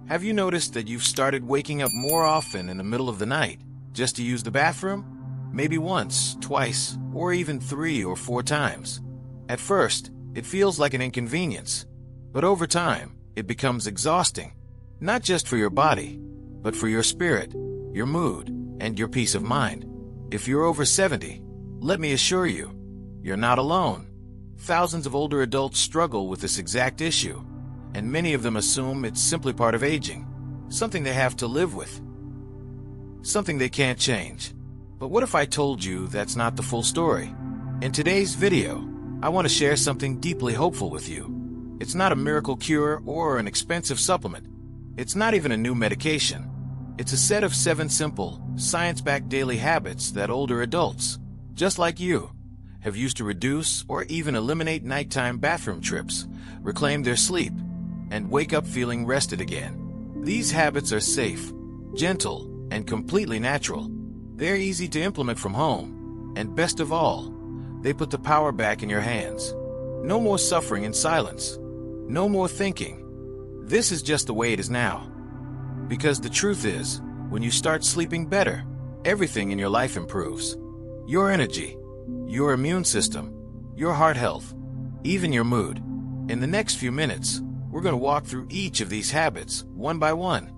Have you noticed that you've started waking up more often in the middle of the night just to use the bathroom? Maybe once, twice, or even 3 or 4 times. At first, it feels like an inconvenience, but over time, it becomes exhausting, not just for your body, but for your spirit, your mood, and your peace of mind. If you're over 70, let me assure you, you're not alone. Thousands of older adults struggle with this exact issue, and many of them assume it's simply part of aging, something they have to live with, something they can't change. But what if I told you that's not the full story? In today's video, I want to share something deeply hopeful with you. It's not a miracle cure or an expensive supplement. It's not even a new medication. It's a set of 7 simple, science-backed daily habits that older adults, just like you, have used to reduce or even eliminate nighttime bathroom trips, reclaim their sleep, and wake up feeling rested again. These habits are safe, gentle, and completely natural. They're easy to implement from home, and best of all, they put the power back in your hands. No more suffering in silence. No more thinking, "This is just the way it is now." Because the truth is, when you start sleeping better, everything in your life improves. Your energy, your immune system, your heart health, even your mood. In the next few minutes, we're going to walk through each of these habits one by one,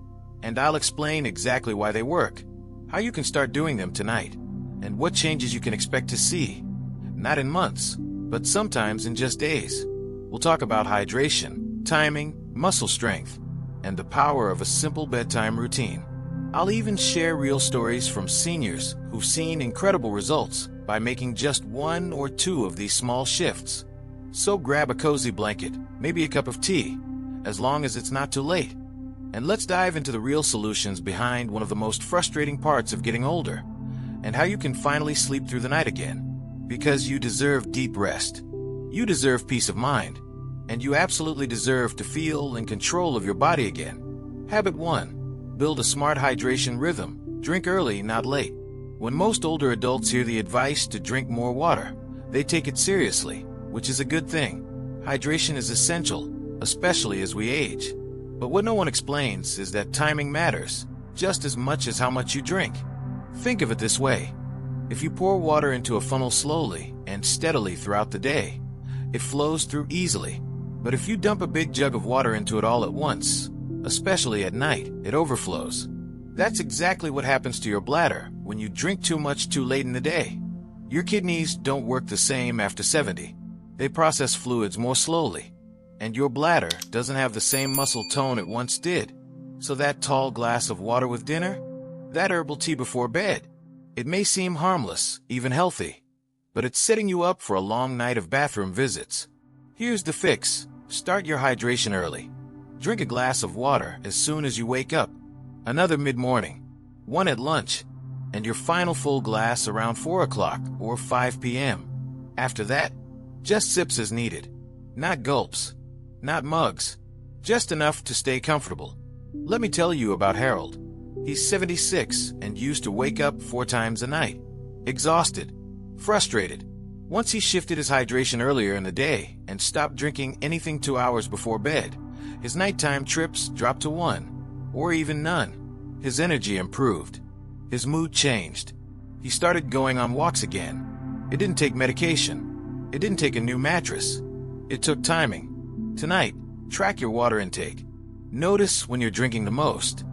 and I'll explain exactly why they work, how you can start doing them tonight, and what changes you can expect to see, not in months, but sometimes in just days. We'll talk about hydration, timing, muscle strength, and the power of a simple bedtime routine. I'll even share real stories from seniors who've seen incredible results by making just 1 or 2 of these small shifts. So grab a cozy blanket, maybe a cup of tea, as long as it's not too late. And let's dive into the real solutions behind one of the most frustrating parts of getting older, and how you can finally sleep through the night again. Because you deserve deep rest. You deserve peace of mind. And you absolutely deserve to feel in control of your body again. Habit 1. Build a smart hydration rhythm. Drink early, not late. When most older adults hear the advice to drink more water, they take it seriously, which is a good thing. Hydration is essential, especially as we age. But what no one explains is that timing matters, just as much as how much you drink. Think of it this way. If you pour water into a funnel slowly and steadily throughout the day, it flows through easily. But if you dump a big jug of water into it all at once, especially at night, it overflows. That's exactly what happens to your bladder when you drink too much too late in the day. Your kidneys don't work the same after 70. They process fluids more slowly. And your bladder doesn't have the same muscle tone it once did. So that tall glass of water with dinner, that herbal tea before bed, it may seem harmless, even healthy, but it's setting you up for a long night of bathroom visits. Here's the fix. Start your hydration early. Drink a glass of water as soon as you wake up, another mid-morning, one at lunch, and your final full glass around 4 o'clock or 5 p.m. After that, just sips as needed. Not gulps, not mugs, just enough to stay comfortable. Let me tell you about Harold. He's 76 and used to wake up 4 times a night, exhausted, frustrated. Once he shifted his hydration earlier in the day and stopped drinking anything 2 hours before bed, his nighttime trips dropped to 1, or even none. His energy improved. His mood changed. He started going on walks again. It didn't take medication. It didn't take a new mattress. It took timing. Tonight, track your water intake. Notice when you're drinking the most.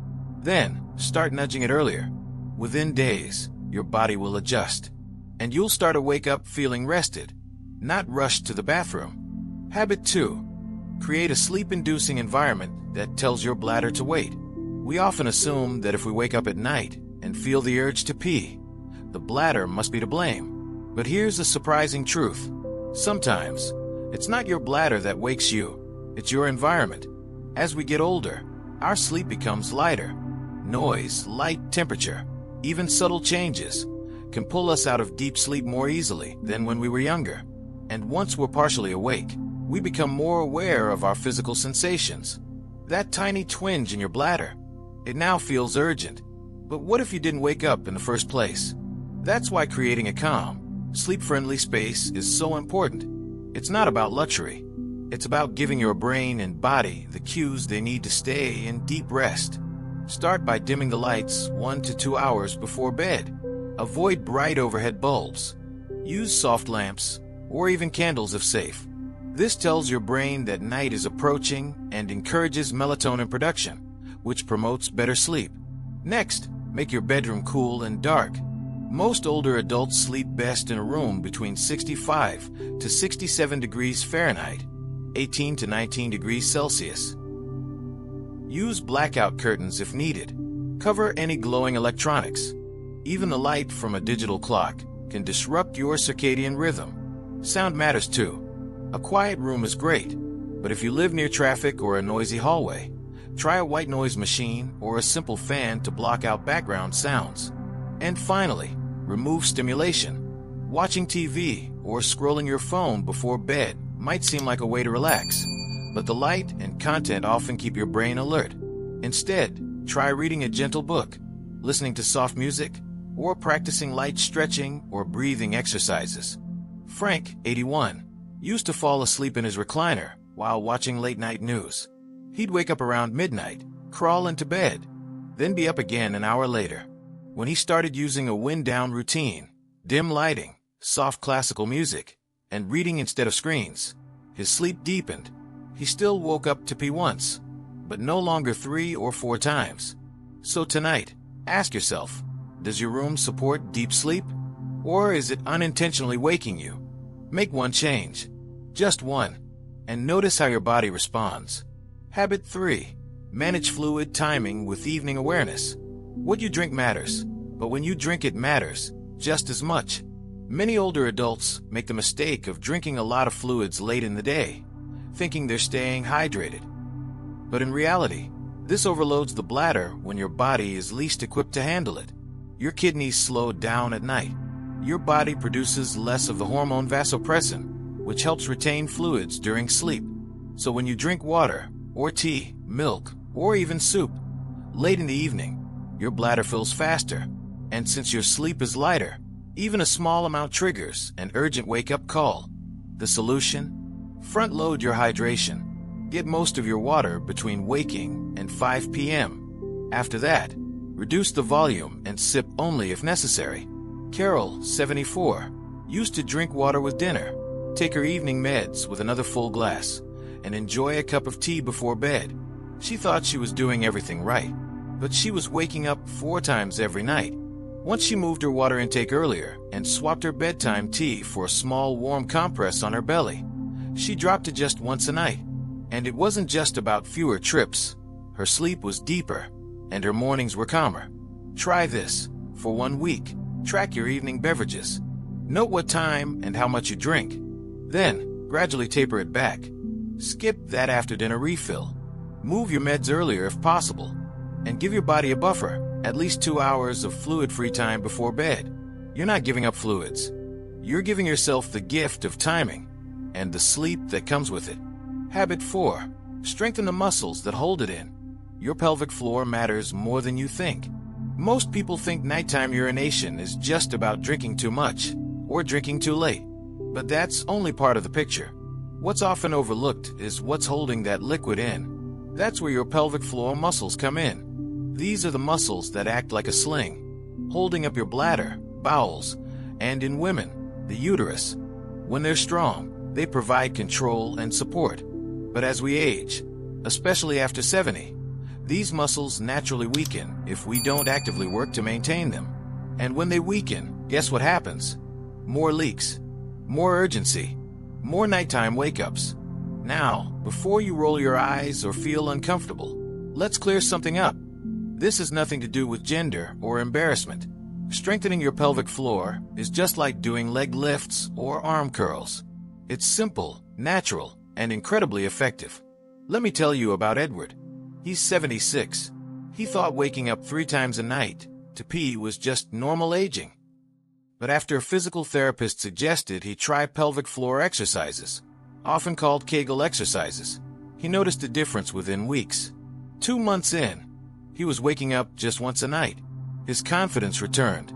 Then, start nudging it earlier. Within days, your body will adjust, and you'll start to wake up feeling rested, not rushed to the bathroom. Habit 2. Create a sleep-inducing environment that tells your bladder to wait. We often assume that if we wake up at night and feel the urge to pee, the bladder must be to blame. But here's a surprising truth. Sometimes, it's not your bladder that wakes you, it's your environment. As we get older, our sleep becomes lighter. Noise, light, temperature, even subtle changes can pull us out of deep sleep more easily than when we were younger. And once we're partially awake, we become more aware of our physical sensations. That tiny twinge in your bladder, it now feels urgent. But what if you didn't wake up in the first place? That's why creating a calm, sleep-friendly space is so important. It's not about luxury. It's about giving your brain and body the cues they need to stay in deep rest. Start by dimming the lights 1 to 2 hours before bed. Avoid bright overhead bulbs. Use soft lamps or even candles if safe. This tells your brain that night is approaching and encourages melatonin production, which promotes better sleep. Next, make your bedroom cool and dark. Most older adults sleep best in a room between 65 to 67 degrees Fahrenheit, 18 to 19 degrees Celsius. Use blackout curtains if needed. Cover any glowing electronics. Even the light from a digital clock can disrupt your circadian rhythm. Sound matters too. A quiet room is great, but if you live near traffic or a noisy hallway, try a white noise machine or a simple fan to block out background sounds. And finally, remove stimulation. Watching TV or scrolling your phone before bed might seem like a way to relax, but the light and content often keep your brain alert. Instead, try reading a gentle book, listening to soft music, or practicing light stretching or breathing exercises. Frank, 81, used to fall asleep in his recliner while watching late-night news. He'd wake up around midnight, crawl into bed, then be up again an hour later. When he started using a wind-down routine, dim lighting, soft classical music, and reading instead of screens, his sleep deepened. He still woke up to pee once, but no longer 3 or 4 times. So tonight, ask yourself, does your room support deep sleep? Or is it unintentionally waking you? Make one change, just one, and notice how your body responds. Habit 3. Manage fluid timing with evening awareness. What you drink matters, but when you drink it matters just as much. Many older adults make the mistake of drinking a lot of fluids late in the day, thinking they're staying hydrated. But in reality, this overloads the bladder when your body is least equipped to handle it. Your kidneys slow down at night. Your body produces less of the hormone vasopressin, which helps retain fluids during sleep. So when you drink water, or tea, milk, or even soup, late in the evening, your bladder fills faster. And since your sleep is lighter, even a small amount triggers an urgent wake-up call. The solution? Front-load your hydration. Get most of your water between waking and 5 p.m. After that, reduce the volume and sip only if necessary. Carol, 74, used to drink water with dinner, take her evening meds with another full glass, and enjoy a cup of tea before bed. She thought she was doing everything right, but she was waking up 4 times every night. Once she moved her water intake earlier and swapped her bedtime tea for a small warm compress on her belly, she dropped to just once a night. And it wasn't just about fewer trips. Her sleep was deeper, and her mornings were calmer. Try this. For 1 week, track your evening beverages. Note what time and how much you drink. Then, gradually taper it back. Skip that after-dinner refill. Move your meds earlier if possible. And give your body a buffer, at least 2 hours of fluid-free time before bed. You're not giving up fluids. You're giving yourself the gift of timing and the sleep that comes with it. Habit 4. Strengthen the muscles that hold it in. Your pelvic floor matters more than you think. Most people think nighttime urination is just about drinking too much or drinking too late, but that's only part of the picture. What's often overlooked is what's holding that liquid in. That's where your pelvic floor muscles come in. These are the muscles that act like a sling, holding up your bladder, bowels, and in women, the uterus. When they're strong, they provide control and support. But as we age, especially after 70, these muscles naturally weaken if we don't actively work to maintain them. And when they weaken, guess what happens? More leaks, more urgency, more nighttime wake-ups. Now, before you roll your eyes or feel uncomfortable, let's clear something up. This has nothing to do with gender or embarrassment. Strengthening your pelvic floor is just like doing leg lifts or arm curls. It's simple, natural, and incredibly effective. Let me tell you about Edward. He's 76. He thought waking up 3 times a night to pee was just normal aging. But after a physical therapist suggested he try pelvic floor exercises, often called Kegel exercises, he noticed a difference within weeks. 2 months in, he was waking up just once a night. His confidence returned.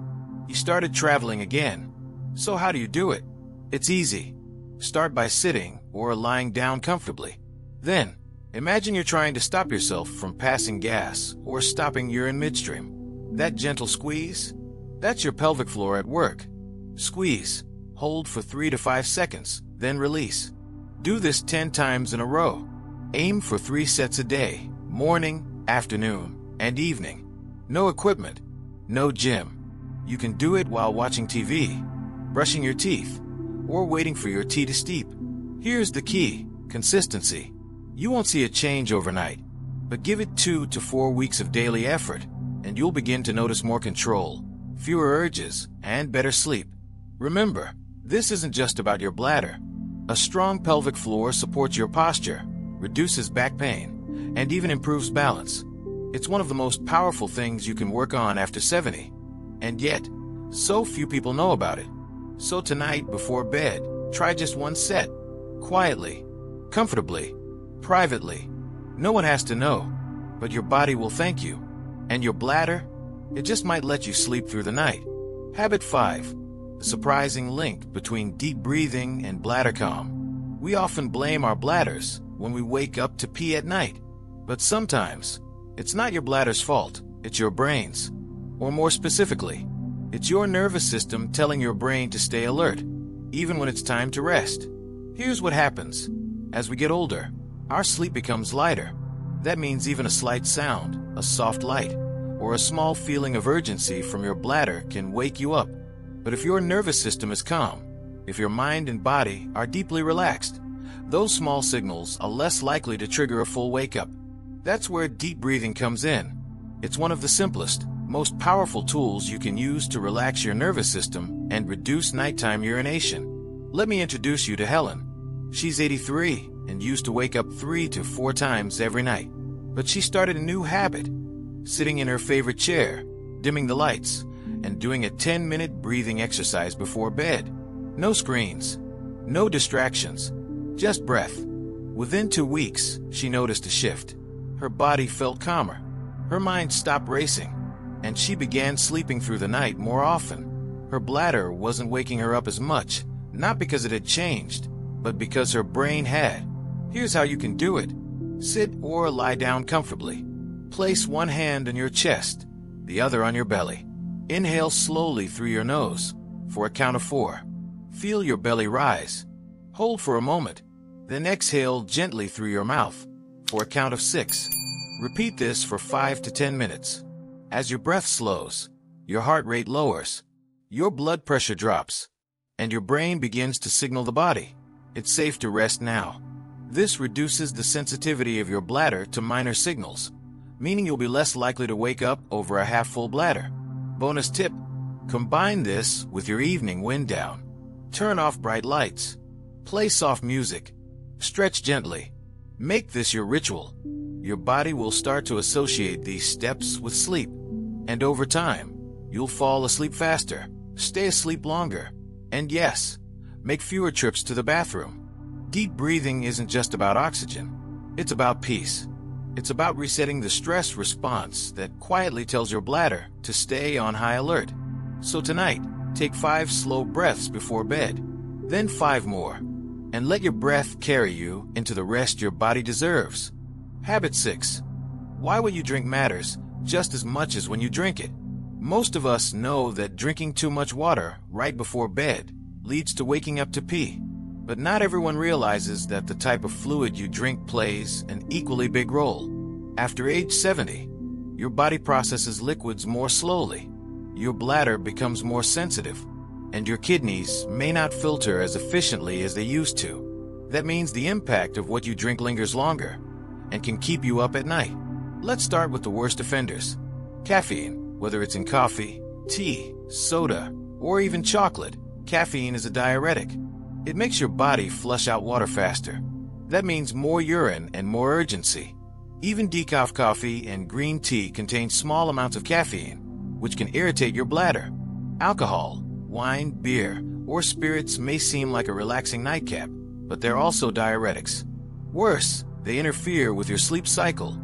He started traveling again. So how do you do it? It's easy. Start by sitting or lying down comfortably. Then, imagine you're trying to stop yourself from passing gas or stopping urine midstream. That gentle squeeze? That's your pelvic floor at work. Squeeze. Hold for 3 to 5 seconds, then release. Do this 10 times in a row. Aim for 3 sets a day, morning, afternoon, and evening. No equipment, no gym. You can do it while watching TV, brushing your teeth, or waiting for your tea to steep. Here's the key: consistency. You won't see a change overnight, but give it 2 to 4 weeks of daily effort, and you'll begin to notice more control, fewer urges, and better sleep. Remember, this isn't just about your bladder. A strong pelvic floor supports your posture, reduces back pain, and even improves balance. It's one of the most powerful things you can work on after 70. And yet, so few people know about it. So tonight, before bed, try just 1 set. Quietly, comfortably, privately. No one has to know, but your body will thank you. And your bladder? It just might let you sleep through the night. Habit 5. The surprising link between deep breathing and bladder calm. We often blame our bladders when we wake up to pee at night. But sometimes, it's not your bladder's fault, it's your brain's. Or more specifically, it's your nervous system telling your brain to stay alert, even when it's time to rest. Here's what happens. As we get older, our sleep becomes lighter. That means even a slight sound, a soft light, or a small feeling of urgency from your bladder can wake you up. But if your nervous system is calm, if your mind and body are deeply relaxed, those small signals are less likely to trigger a full wake-up. That's where deep breathing comes in. It's one of the simplest, most powerful tools you can use to relax your nervous system and reduce nighttime urination. Let me introduce you to Helen. She's 83 and used to wake up 3 to 4 times every night. But she started a new habit, sitting in her favorite chair, dimming the lights, and doing a 10-minute breathing exercise before bed. No screens, no distractions, just breath. Within 2 weeks, she noticed a shift. Her body felt calmer, her mind stopped racing, and she began sleeping through the night more often. Her bladder wasn't waking her up as much, not because it had changed, but because her brain had. Here's how you can do it. Sit or lie down comfortably. Place one hand on your chest, the other on your belly. Inhale slowly through your nose for a count of 4. Feel your belly rise. Hold for a moment, then exhale gently through your mouth for a count of 6. Repeat this for 5 to 10 minutes. As your breath slows, your heart rate lowers, your blood pressure drops, and your brain begins to signal the body, it's safe to rest now. This reduces the sensitivity of your bladder to minor signals, meaning you'll be less likely to wake up over a half-full bladder. Bonus tip: combine this with your evening wind down. Turn off bright lights. Play soft music. Stretch gently. Make this your ritual. Your body will start to associate these steps with sleep. And over time, you'll fall asleep faster, stay asleep longer, and yes, make fewer trips to the bathroom. Deep breathing isn't just about oxygen. It's about peace. It's about resetting the stress response that quietly tells your bladder to stay on high alert. So tonight, take 5 slow breaths before bed, then 5 more, and let your breath carry you into the rest your body deserves. Habit 6. Why what you drink matters just as much as when you drink it. Most of us know that drinking too much water right before bed leads to waking up to pee. But not everyone realizes that the type of fluid you drink plays an equally big role. After age 70, your body processes liquids more slowly, your bladder becomes more sensitive, and your kidneys may not filter as efficiently as they used to. That means the impact of what you drink lingers longer and can keep you up at night. Let's start with the worst offenders. Caffeine, whether it's in coffee, tea, soda, or even chocolate. Caffeine is a diuretic. It makes your body flush out water faster. That means more urine and more urgency. Even decaf coffee and green tea contain small amounts of caffeine, which can irritate your bladder. Alcohol, wine, beer, or spirits may seem like a relaxing nightcap, but they're also diuretics. Worse, they interfere with your sleep cycle,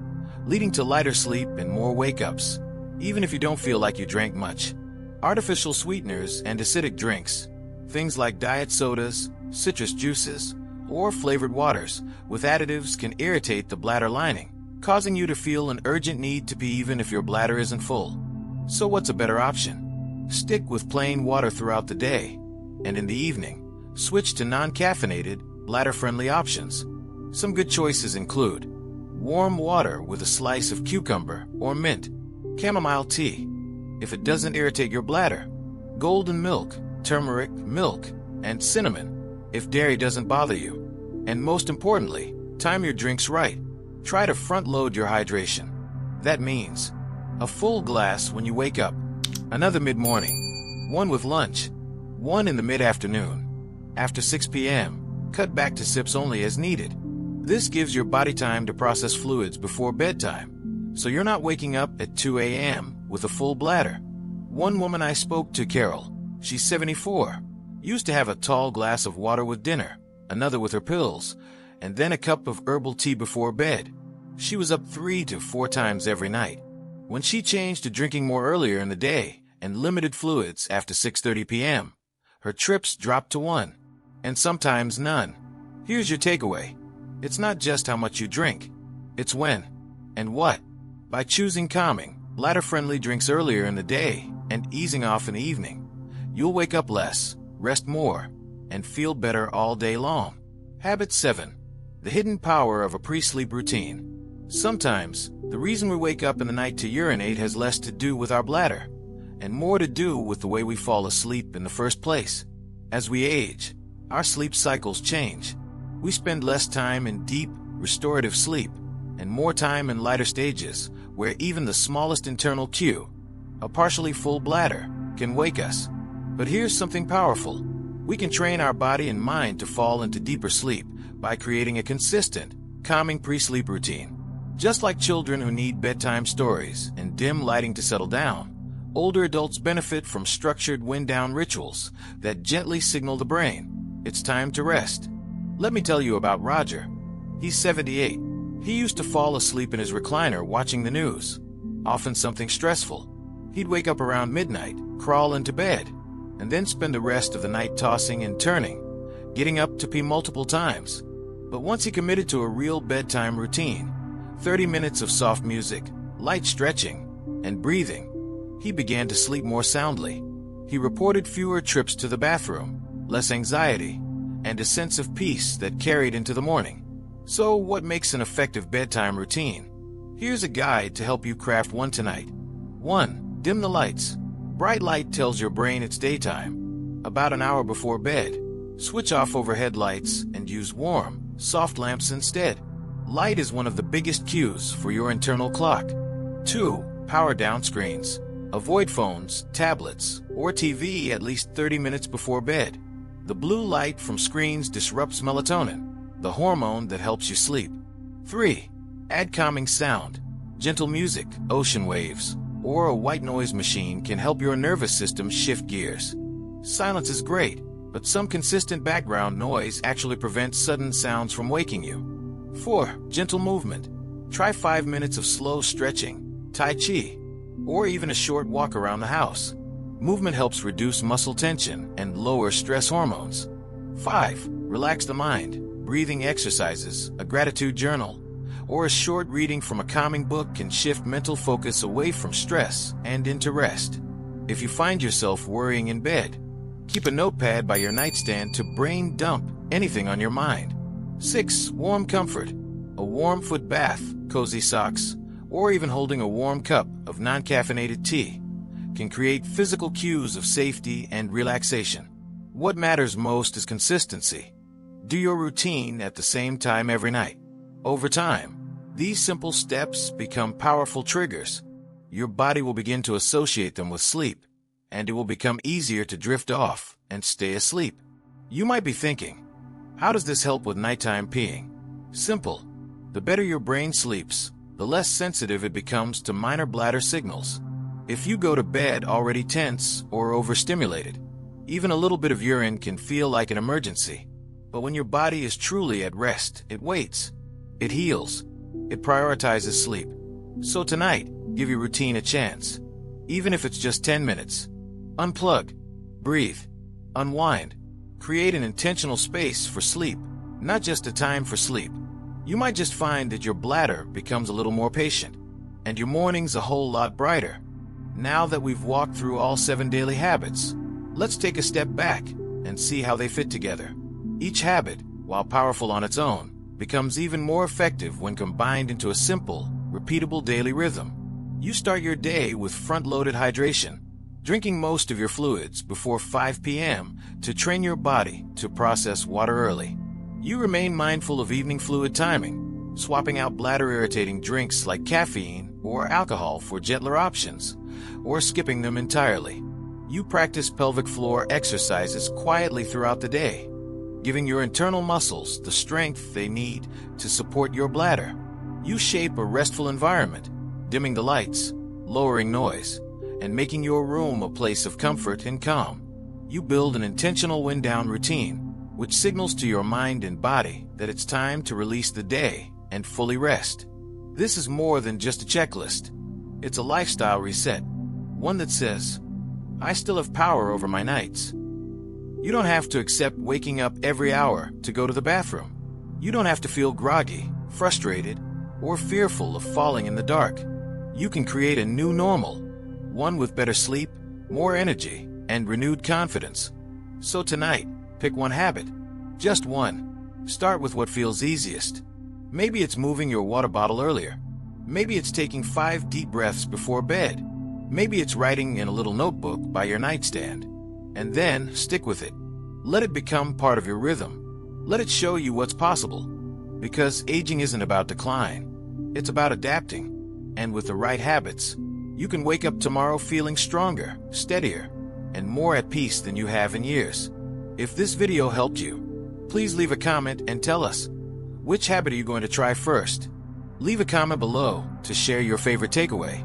leading to lighter sleep and more wake-ups, even if you don't feel like you drank much. Artificial sweeteners and acidic drinks, Things like diet sodas, citrus juices, or flavored waters with additives can irritate the bladder lining, causing you to feel an urgent need to pee even if your bladder isn't full. So what's a better option? Stick with plain water throughout the day, and in the evening, switch to non-caffeinated, bladder-friendly options. Some good choices include warm water with a slice of cucumber or mint, chamomile tea, if it doesn't irritate your bladder, golden milk, turmeric milk, and cinnamon, if dairy doesn't bother you. And most importantly, time your drinks right. Try to front-load your hydration. That means a full glass when you wake up, another mid-morning, one with lunch, one in the mid-afternoon. After 6 p.m., cut back to sips only as needed. This gives your body time to process fluids before bedtime, so you're not waking up at 2 a.m. with a full bladder. One woman I spoke to, Carol, she's 74, used to have a tall glass of water with dinner, another with her pills, and then a cup of herbal tea before bed. She was up 3 to 4 times every night. When she changed to drinking more earlier in the day and limited fluids after 6:30 p.m., her trips dropped to 1, and sometimes none. Here's your takeaway. It's not just how much you drink, it's when and what. By choosing calming, bladder-friendly drinks earlier in the day and easing off in the evening, you'll wake up less, rest more, and feel better all day long. Habit 7. The hidden power of a pre-sleep routine. Sometimes, the reason we wake up in the night to urinate has less to do with our bladder, and more to do with the way we fall asleep in the first place. As we age, our sleep cycles change. We spend less time in deep, restorative sleep, and more time in lighter stages, where even the smallest internal cue, a partially full bladder, can wake us. But here's something powerful. We can train our body and mind to fall into deeper sleep by creating a consistent, calming pre-sleep routine. Just like children who need bedtime stories and dim lighting to settle down, older adults benefit from structured wind-down rituals that gently signal the brain, it's time to rest. Let me tell you about Roger. He's 78. He used to fall asleep in his recliner watching the news, often something stressful. He'd wake up around midnight, crawl into bed, and then spend the rest of the night tossing and turning, getting up to pee multiple times. But once he committed to a real bedtime routine, 30 minutes of soft music, light stretching, and breathing, he began to sleep more soundly. He reported fewer trips to the bathroom, less anxiety, and a sense of peace that carried into the morning. So what makes an effective bedtime routine? Here's a guide to help you craft one tonight. 1. Dim the lights. Bright light tells your brain it's daytime. About an hour before bed, switch off overhead lights and use warm, soft lamps instead. Light is one of the biggest cues for your internal clock. 2. Power down screens. Avoid phones, tablets, or TV at least 30 minutes before bed. The blue light from screens disrupts melatonin, the hormone that helps you sleep. 3. Add calming sound. Gentle music, ocean waves, or a white noise machine can help your nervous system shift gears. Silence is great, but some consistent background noise actually prevents sudden sounds from waking you. 4. Gentle movement. Try 5 minutes of slow stretching, Tai Chi, or even a short walk around the house. Movement helps reduce muscle tension and lower stress hormones. 5. Relax the mind. Breathing exercises, a gratitude journal, or a short reading from a calming book can shift mental focus away from stress and into rest. If you find yourself worrying in bed, keep a notepad by your nightstand to brain dump anything on your mind. 6. Warm comfort. A warm foot bath, cozy socks, or even holding a warm cup of non-caffeinated tea can create physical cues of safety and relaxation. What matters most is consistency. Do your routine at the same time every night. Over time, these simple steps become powerful triggers. Your body will begin to associate them with sleep, and it will become easier to drift off and stay asleep. You might be thinking, how does this help with nighttime peeing? Simple. The better your brain sleeps, the less sensitive it becomes to minor bladder signals. If you go to bed already tense or overstimulated, even a little bit of urine can feel like an emergency. But when your body is truly at rest, it waits. It heals. It prioritizes sleep. So tonight, give your routine a chance. Even if it's just 10 minutes. Unplug. Breathe. unwind. Create an intentional space for sleep, not just a time for sleep. You might just find that your bladder becomes a little more patient, and your mornings a whole lot brighter. Now that we've walked through all 7 daily habits, let's take a step back and see how they fit together. Each habit, while powerful on its own, becomes even more effective when combined into a simple, repeatable daily rhythm. You start your day with front-loaded hydration, drinking most of your fluids before 5 p.m. to train your body to process water early. You remain mindful of evening fluid timing, swapping out bladder-irritating drinks like caffeine or alcohol for gentler options, or skipping them entirely. You practice pelvic floor exercises quietly throughout the day, giving your internal muscles the strength they need to support your bladder. You shape a restful environment, dimming the lights, lowering noise, and making your room a place of comfort and calm. You build an intentional wind-down routine, which signals to your mind and body that it's time to release the day and fully rest. This is more than just a checklist. It's a lifestyle reset, one that says, I still have power over my nights. You don't have to accept waking up every hour to go to the bathroom. You don't have to feel groggy, frustrated, or fearful of falling in the dark. You can create a new normal, one with better sleep, more energy, and renewed confidence. So tonight, pick one habit, just one. Start with what feels easiest. Maybe it's moving your water bottle earlier. Maybe it's taking 5 deep breaths before bed. Maybe it's writing in a little notebook by your nightstand. And then stick with it. Let it become part of your rhythm. Let it show you what's possible. Because aging isn't about decline. It's about adapting. And with the right habits, you can wake up tomorrow feeling stronger, steadier, and more at peace than you have in years. If this video helped you, please leave a comment and tell us, which habit are you going to try first? Leave a comment below to share your favorite takeaway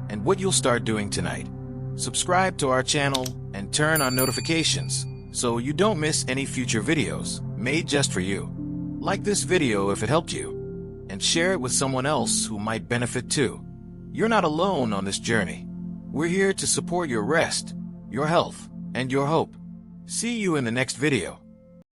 and what you'll start doing tonight. Subscribe to our channel and turn on notifications so you don't miss any future videos made just for you. Like this video if it helped you, and share it with someone else who might benefit too. You're not alone on this journey. We're here to support your rest, your health, and your hope. See you in the next video.